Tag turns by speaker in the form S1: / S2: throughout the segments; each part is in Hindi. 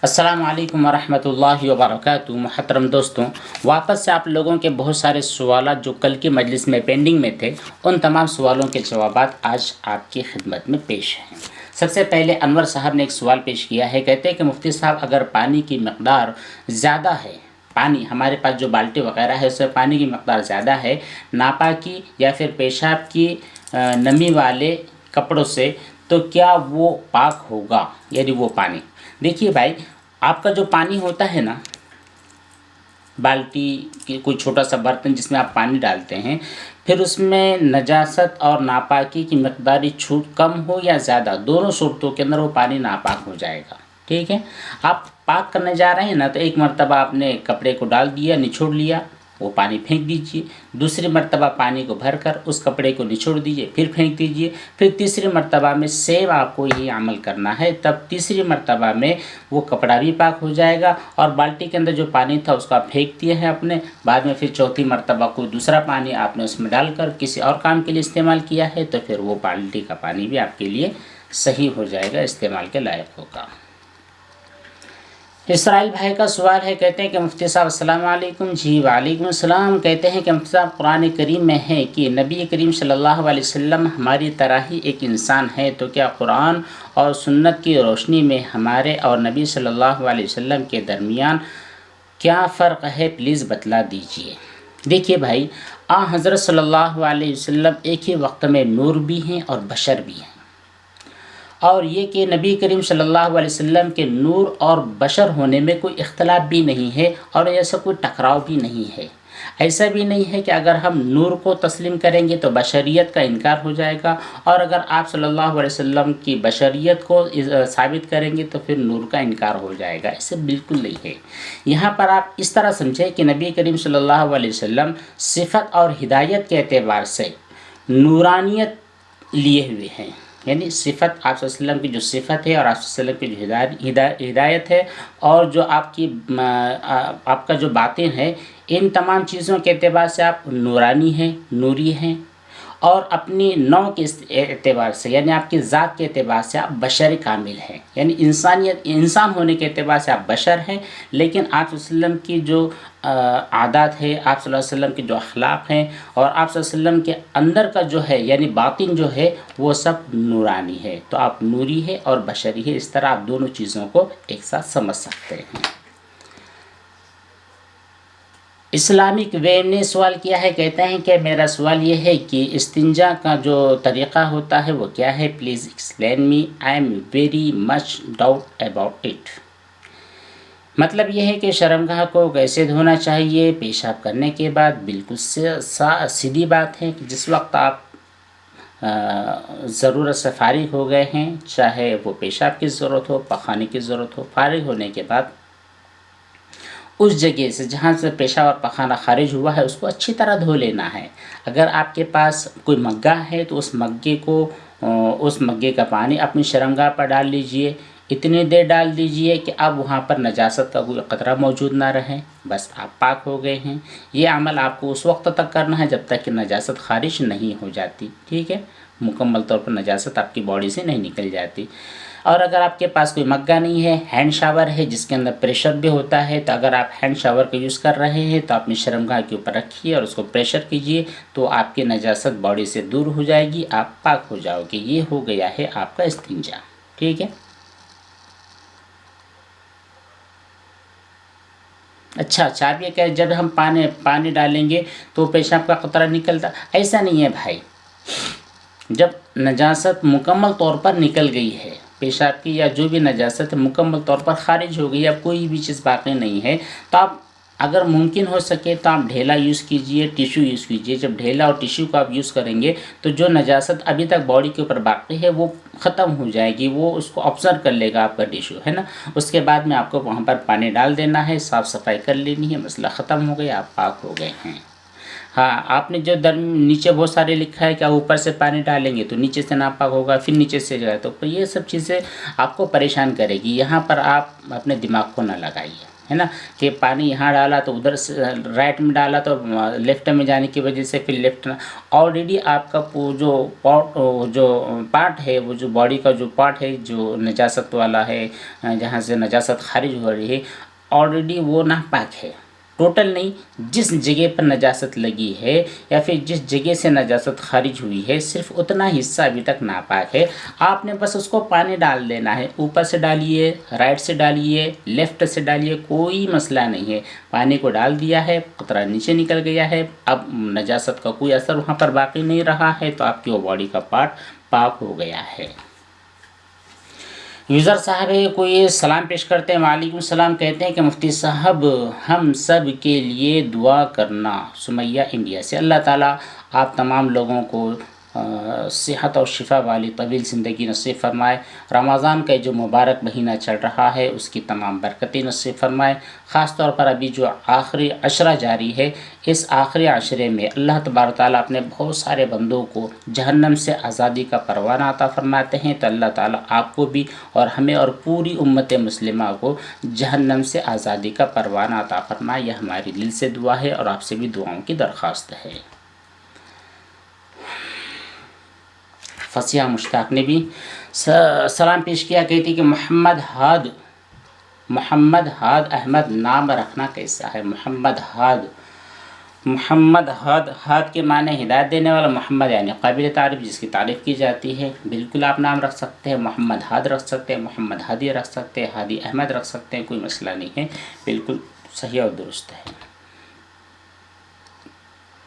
S1: अस्सलाम वालेकुम वरहमतुल्लाहि वबरकातुहू। मुहतरम दोस्तों, वापस से आप लोगों के बहुत सारे सवाल जो कल की मजलिस में पेंडिंग में थे, उन तमाम सवालों के जवाबात आज आपकी खिदमत में पेश हैं। सबसे पहले अनवर साहब ने एक सवाल पेश किया है। कहते हैं कि मुफ्ती साहब, अगर पानी की मकदार ज़्यादा है, पानी हमारे पास जो बाल्टी वगैरह है उसमें पानी की मकदार ज़्यादा है, नापाकी या फिर पेशाब की नमी वाले कपड़ों से, तो क्या वो पाक होगा? यानी वो पानी, देखिए भाई, आपका जो पानी होता है ना, बाल्टी की कोई छोटा सा बर्तन जिसमें आप पानी डालते हैं, फिर उसमें नजासत और नापाकी की मकदारी छूट कम हो या ज़्यादा, दोनों सूरतों के अंदर वो पानी नापाक हो जाएगा। ठीक है, आप पाक करने जा रहे हैं ना, तो एक मरतबा आपने कपड़े को डाल दिया, निचोड़ लिया, वो पानी फेंक दीजिए। दूसरी मरतबा पानी को भरकर उस कपड़े को निचोड़ दीजिए, फिर फेंक दीजिए। फिर तीसरी मरतबा में सेम आपको यही अमल करना है, तब तीसरी मरतबा में वो कपड़ा भी पाक हो जाएगा और बाल्टी के अंदर जो पानी था उसको आप फेंक दिए हैं अपने। बाद में फिर चौथी मरतबा कोई दूसरा पानी आपने उसमें डालकर किसी और काम के लिए इस्तेमाल किया है, तो फिर वो बाल्टी का पानी भी आपके लिए सही हो जाएगा, इस्तेमाल के लायक होगा। इसराइल भाई का सवाल है। कहते हैं कि मुफ्ती साहब अस्सलाम वालेकुम। जी वालेकुम अस्सलाम। कहते हैं कि मुफ्ती साहब, कुरान करीम में है कि नबी करीम सल्लल्लाहु अलैहि वसल्लम हमारी तरह ही एक इंसान है, तो क्या कुरान और सुन्नत की रोशनी में हमारे और नबी सल्लल्लाहु अलैहि वसल्लम के दरमियान क्या फ़र्क है, प्लीज़ बतला दीजिए। देखिए भाई, हज़रत सल्लल्लाहु अलैहि वसल्लम एक ही वक्त में नूर भी हैं और बशर भी हैं, और ये कि नबी करीम सल्लल्लाहु अलैहि वसल्लम के नूर और बशर होने में कोई इख्तलाफ भी नहीं है और ऐसा कोई टकराव भी नहीं है। ऐसा भी नहीं है कि अगर हम नूर को तस्लीम करेंगे तो बशरियत का इनकार हो जाएगा, और अगर आप सल्लल्लाहु अलैहि वसल्लम की बशरियत को साबित करेंगे तो फिर नूर का इनकार हो जाएगा। ऐसे बिल्कुल नहीं है। यहाँ पर आप इस तरह समझें कि नबी करीम सल्लल्लाहु अलैहि वसल्लम सिफ़त और हिदायत के एतबार से नूरानियत लिए हुए हैं, यानी सिफ़त आप वसल्लम की जो सिफ़त है और आप वसल्लम की जो हिदायत है और जो आपका जो बातिन है, इन तमाम चीज़ों के एतबार से आप नूरानी हैं, नूरी हैं, और अपनी नौ के एतबार से यानी आपकी ज़ात के एतबार से आप बशर कामिल हैं, यानी इंसान होने के एतबार से आप बशर हैं। लेकिन आप वसल्लम की जो आदत है, आप सल्लल्लाहु अलैहि वसल्लम के जो अखलाक हैं और आप सल्लल्लाहु अलैहि वसल्लम के अंदर का जो है यानी बातिन जो है, वो सब नूरानी है। तो आप नूरी है और बशरी है, इस तरह आप दोनों चीज़ों को एक साथ समझ सकते हैं। इस्लामिक वे ने सवाल किया है। कहते हैं कि मेरा सवाल ये है कि इस्तिंजा का जो तरीक़ा होता है वो क्या है, please explain me, I am very much doubt about it. मतलब ये है कि शर्मगाह को कैसे धोना चाहिए पेशाब करने के बाद। बिल्कुल सीधी बात है कि जिस वक्त आप ज़रूरत से फ़ारिग हो गए हैं, चाहे वो पेशाब की ज़रूरत हो, पखाने की ज़रूरत हो, फ़ारिग होने के बाद उस जगह से जहाँ से पेशाब और पखाना खारिज हुआ है उसको अच्छी तरह धो लेना है। अगर आपके पास कोई मग्गा है तो उस मग्गे का पानी अपनी शर्मगाह पर डाल लीजिए। इतनी देर डाल दीजिए कि अब वहाँ पर नजासत का कोई क़तरा मौजूद ना रहे, बस आप पाक हो गए हैं। ये अमल आपको उस वक्त तक करना है जब तक कि नजासत खारिज नहीं हो जाती। ठीक है, मुकम्मल तौर पर नजासत आपकी बॉडी से नहीं निकल जाती। और अगर आपके पास कोई मग्गा नहीं है, हैंड शावर है जिसके अंदर प्रेशर भी होता है, तो अगर आप हैंड शावर का यूज़ कर रहे हैं तो अपनी शर्मगाह के ऊपर रखिए और उसको प्रेशर कीजिए, तो आपकी नजासत बॉडी से दूर हो जाएगी, आप पाक हो जाओगे। ये हो गया है आपका इस्तिंजा। ठीक है। अच्छा, आप ये कह जब हम पानी डालेंगे तो पेशाब का क़तरा निकलता, ऐसा नहीं है भाई। जब नजासत मुकम्मल तौर पर निकल गई है, पेशाब की या जो भी नजासत मुकम्मल तौर पर खारिज हो गई, अब कोई भी चीज़ बाकी नहीं है, तो आप अगर मुमकिन हो सके तो आप ढेला यूज़ कीजिए, टिश्यू यूज़ कीजिए। जब ढेला और टिश्यू को आप यूज़ करेंगे तो जो नजासत अभी तक बॉडी के ऊपर बाकी है वो ख़त्म हो जाएगी, वो उसको ऑब्ज़र्व कर लेगा आपका टिश्यू, है ना। उसके बाद में आपको वहाँ पर पानी डाल देना है, साफ़ सफाई कर लेनी है, मसला ख़त्म हो गया, आप पाक हो गए हैं। हाँ, आपने जो नीचे बहुत सारे लिखा है कि आप ऊपर से पानी डालेंगे तो नीचे से नापाक होगा, फिर नीचे से जाए, तो ये सब चीज़ें आपको परेशान करेगी। यहाँ पर आप अपने दिमाग को ना लगाइए, है ना, कि पानी यहाँ डाला तो उधर से राइट में डाला तो लेफ्ट में जाने की वजह से फिर लेफ्ट ऑलरेडी आपका वो जो जो पार्ट है, वो जो बॉडी का जो पार्ट है जो नजासत वाला है, जहाँ से नजासत खारिज हो रही है, ऑलरेडी वो नापाक है। टोटल नहीं, जिस जगह पर नजासत लगी है या फिर जिस जगह से नजासत खारिज हुई है, सिर्फ उतना हिस्सा अभी तक नापाक है। आपने बस उसको पानी डाल देना है, ऊपर से डालिए, राइट से डालिए, लेफ़्ट से डालिए, कोई मसला नहीं है। पानी को डाल दिया है, कतरा नीचे निकल गया है, अब नजासत का कोई असर वहाँ पर बाकी नहीं रहा है, तो आपकी वो बॉडी का पार्ट पाक हो गया है। यूज़र साहब है कोई सलाम पेश करते हैं, वालेकुम सलाम। कहते हैं कि मुफ्ती साहब हम सब के लिए दुआ करना। सुमैया इंडिया से। अल्लाह ताला आप तमाम लोगों को सेहत और शिफा वाली तवील ज़िंदगी नसीब फरमाए। रमज़ान का जो मुबारक महीना चल रहा है उसकी तमाम बरकतें नसीब फरमाए। ख़ास तौर पर अभी जो आखिरी अशरा जारी है, इस आखिरी अशरे में अल्लाह तबारक ताला अपने बहुत सारे बंदों को जहन्नम से आज़ादी का परवाना अता फरमाते हैं। तो अल्लाह ताला आपको भी और हमें और पूरी उम्मत मुस्लिमा को जहन्नम से आज़ादी का परवाना अता फरमाए। यह हमारी दिल से दुआ है और आपसे भी दुआओं की दरख्वास्त है। फसिया मुश्ताक ने भी सलाम पेश किया। कहती कि मोहम्मद हाद अहमद नाम रखना कैसा है? मोहम्मद हाद के माने हिदायत देने वाला, मोहम्मद यानी काबिल तारीफ़, जिसकी तारीफ़ की जाती है। बिल्कुल आप नाम रख सकते हैं, मोहम्मद हाद रख सकते हैं, मोहम्मद हादी रख सकते हैं, हादी अहमद रख सकते हैं, कोई मसला नहीं है, बिल्कुल सही और दुरुस्त है।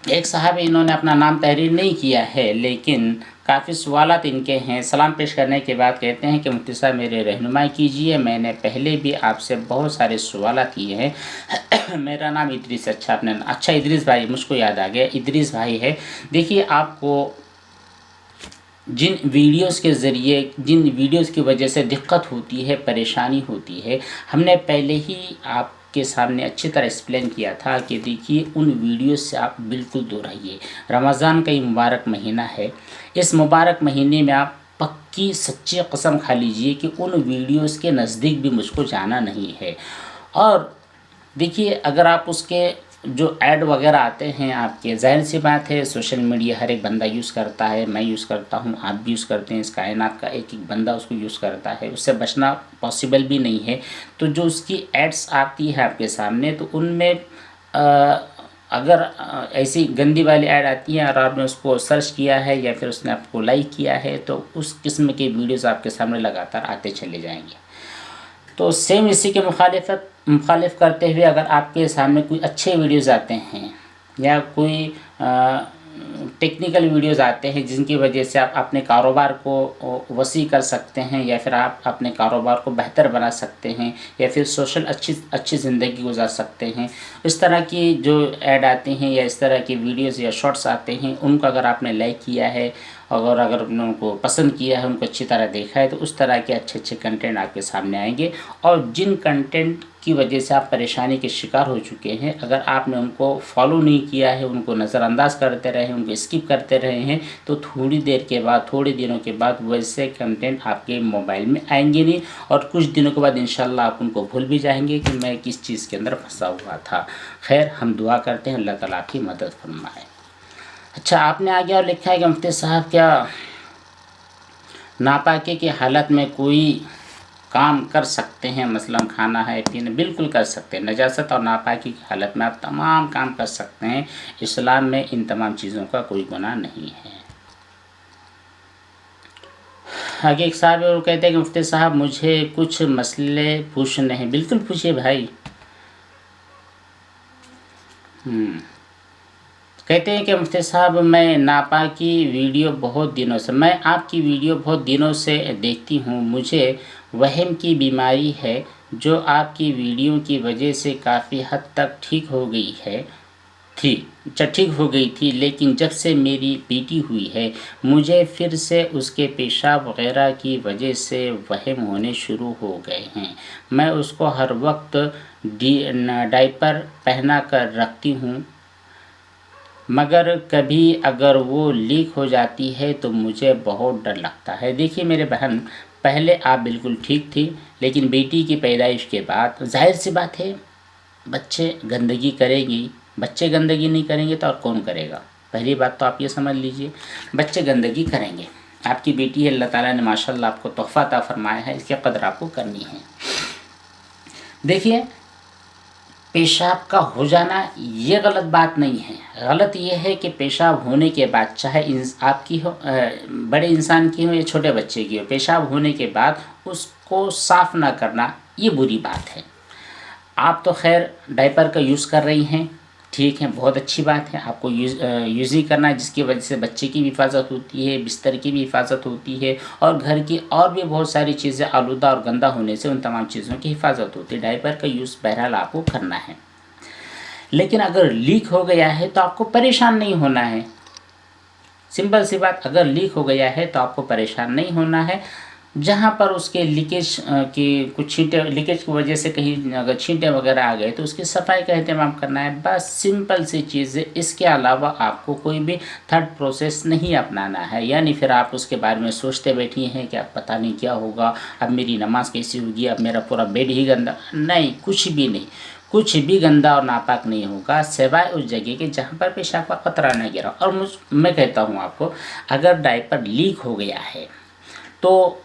S1: एक साहब इन्होंने अपना नाम तहरीर नहीं किया है, लेकिन काफ़ी सवालात इनके हैं। सलाम पेश करने के बाद कहते हैं कि मुफ्ती साहब मेरे रहनुमाई कीजिए, मैंने पहले भी आपसे बहुत सारे सवालात किए हैं। मेरा नाम इदरीस, अच्छा इदरीस भाई, मुझको याद आ गया, इदरीस भाई है। देखिए, आपको जिन वीडियोस के ज़रिए, जिन वीडियोस की वजह से दिक्कत होती है, परेशानी होती है, हमने पहले ही आपके सामने अच्छी तरह एक्सप्लेन किया था कि देखिए उन वीडियोस से आप बिल्कुल दूर रहिए। रमज़ान का ये मुबारक महीना है, इस मुबारक महीने में आप पक्की सच्ची कसम खा लीजिए कि उन वीडियोस के नज़दीक भी मुझको जाना नहीं है। और देखिए, अगर आप उसके जो ऐड वगैरह आते हैं आपके, ज़ाहिर सी बात है सोशल मीडिया हर एक बंदा यूज़ करता है, मैं यूज़ करता हूँ, आप भी यूज़ करते हैं, इस कायनात का एक एक बंदा उसको यूज़ करता है, उससे बचना पॉसिबल भी नहीं है। तो जो उसकी एड्स आती है आपके सामने, तो उनमें अगर ऐसी गंदी वाली ऐड आती है और आपने उसको सर्च किया है या फिर उसने आपको लाइक किया है, तो उस किस्म के वीडियोज़ आपके सामने लगातार आते चले जाएंगे। तो सेम इसी के मुखालिफ करते हुए अगर आपके सामने कोई अच्छे वीडियोज़ आते हैं या कोई टेक्निकल वीडियोज़ आते हैं जिनकी वजह से आप अपने कारोबार को वसी कर सकते हैं या फिर आप अपने कारोबार को बेहतर बना सकते हैं या फिर सोशल अच्छी ज़िंदगी गुजार सकते हैं, इस तरह की जो ऐड आती हैं या इस तरह की वीडियोज़ या शॉर्ट्स आते हैं, उनको अगर आपने लाइक किया है और अगर उनको पसंद किया है, उनको अच्छी तरह देखा है, तो उस तरह के अच्छे कंटेंट आपके सामने आएंगे। और जिन कंटेंट की वजह से आप परेशानी के शिकार हो चुके हैं, अगर आपने उनको फॉलो नहीं किया है, उनको नज़रअंदाज करते रहे हैं, उनको स्किप करते रहे हैं, तो थोड़ी देर के बाद, थोड़े दिनों के बाद वैसे कंटेंट आपके मोबाइल में आएंगे नहीं और कुछ दिनों के बाद इंशाल्लाह आप उनको भूल भी जाएंगे कि मैं किस चीज़ के अंदर फंसा हुआ था। खैर, हम दुआ करते हैं अल्लाह ताला आपकी मदद फरमाए। अच्छा, आपने आगे और लिखा है कि मुफ्ती साहब क्या नापाकी की हालत में कोई काम कर सकते हैं? मसलन खाना है, पीना, बिल्कुल कर सकते हैं। नजासत और नापाकी की हालत में आप तमाम काम कर सकते हैं। इस्लाम में इन तमाम चीज़ों का कोई गुनाह नहीं है। आगे एक साहब और कहते हैं कि मुफ्ती साहब मुझे कुछ मसले पूछने हैं। बिल्कुल पूछिए भाई। कहते हैं कि मुफ्ती साहब मैं नापाकी वीडियो बहुत दिनों से, मैं आपकी वीडियो बहुत दिनों से देखती हूँ। मुझे वहम की बीमारी है जो आपकी वीडियो की वजह से काफ़ी हद तक ठीक हो गई थी, लेकिन जब से मेरी बेटी हुई है मुझे फिर से उसके पेशाब वगैरह की वजह से वहम होने शुरू हो गए हैं। मैं उसको हर वक्त डायपर पहना कर रखती हूँ, मगर कभी अगर वो लीक हो जाती है तो मुझे बहुत डर लगता है। देखिए मेरे बहन, पहले आप बिल्कुल ठीक थी, लेकिन बेटी की पैदाइश के बाद जाहिर सी बात है बच्चे गंदगी करेंगी, बच्चे गंदगी नहीं करेंगे तो और कौन करेगा? पहली बात तो आप ये समझ लीजिए, बच्चे गंदगी करेंगे। आपकी बेटी है, अल्लाह ताला ने माशाल्लाह आपको तोहफ़ा अता फरमाया है, इसकी कदर आपको करनी है। देखिए, पेशाब का हो जाना ये गलत बात नहीं है। गलत ये है कि पेशाब होने के बाद, चाहे आपकी हो, बड़े इंसान की हो या छोटे बच्चे की हो, पेशाब होने के बाद उसको साफ़ ना करना, ये बुरी बात है। आप तो खैर डायपर का यूज़ कर रही हैं, ठीक है, बहुत अच्छी बात है। आपको यूज़ ही करना है, जिसकी वजह से बच्चे की भी हिफाजत होती है, बिस्तर की भी हिफाजत होती है, और घर की और भी बहुत सारी चीज़ें आलूदा और गंदा होने से उन तमाम चीज़ों की हिफाजत होती है। डायपर का यूज़ बहरहाल आपको करना है, लेकिन अगर लीक हो गया है तो आपको परेशान नहीं होना है। सिंपल सी बात, अगर लीक हो गया है तो आपको परेशान नहीं होना है। जहाँ पर उसके लीकेज की कुछ छींटे, लीकेज की वजह से कहीं अगर छींटे वगैरह आ गए तो उसकी सफाई का एहतमाम करना है, बस सिंपल सी चीज़ है। इसके अलावा आपको कोई भी थर्ड प्रोसेस नहीं अपनाना है। यानी फिर आप उसके बारे में सोचते बैठी हैं कि अब पता नहीं क्या होगा, अब मेरी नमाज कैसी होगी, अब मेरा पूरा बेड ही गंदा। नहीं, कुछ भी नहीं, कुछ भी गंदा और नापाक नहीं होगा, सिवाय उस जगह के जहाँ पर पेशाब का कतरा न गिरा। और मैं कहता हूँ आपको, अगर डायपर लीक हो गया है तो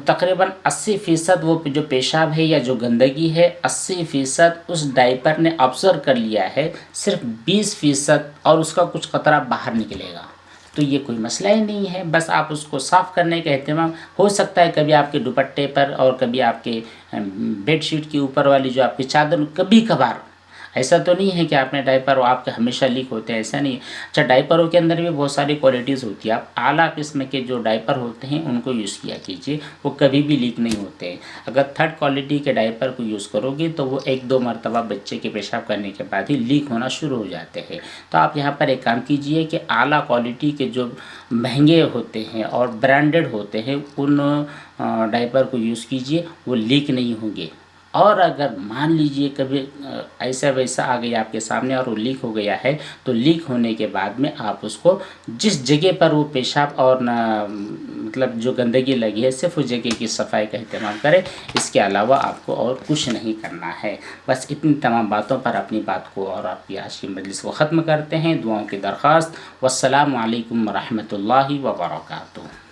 S1: तकरीबन 80% वो जो पेशाब है या जो गंदगी है, 80% उस डायपर ने ऑब्ज़र्व कर लिया है, सिर्फ 20% और उसका कुछ कतरा बाहर निकलेगा। तो ये कोई मसला ही नहीं है। बस आप उसको साफ़ करने का एहतमाम, हो सकता है कभी आपके दुपट्टे पर और कभी आपके बेडशीट के ऊपर वाली जो आपकी चादर, कभी कभार, ऐसा तो नहीं है कि आपने डायपर आपके हमेशा लीक होते हैं, ऐसा नहीं है। अच्छा, डायपरों के अंदर भी बहुत सारी क्वालिटीज़ होती है। आप आला किस्म के जो डायपर होते हैं उनको यूज़ किया कीजिए, वो कभी भी लीक नहीं होते हैं। अगर थर्ड क्वालिटी के डायपर को यूज़ करोगे तो वो 1-2 मरतबा बच्चे के पेशाब करने के बाद ही लीक होना शुरू हो जाते हैं। तो आप यहाँ पर एक काम कीजिए कि आला क्वालिटी के जो महंगे होते हैं और ब्रांडेड होते हैं उन डायपर को यूज़ कीजिए, वो लीक नहीं होंगे। और अगर मान लीजिए कभी ऐसा वैसा आ गया आपके सामने और वो लीक हो गया है, तो लीक होने के बाद में आप उसको जिस जगह पर वो पेशाब और मतलब जो गंदगी लगी है, सिर्फ उस जगह की सफाई का एहतमाम करें। इसके अलावा आपको और कुछ नहीं करना है। बस इतनी तमाम बातों पर अपनी बात को और आपकी आज की मजलिस को ख़त्म करते हैं। दुआओं की दरख्वास्त। वस्सलामु अलैकुम व रहमतुल्लाहि व बरकातुहू।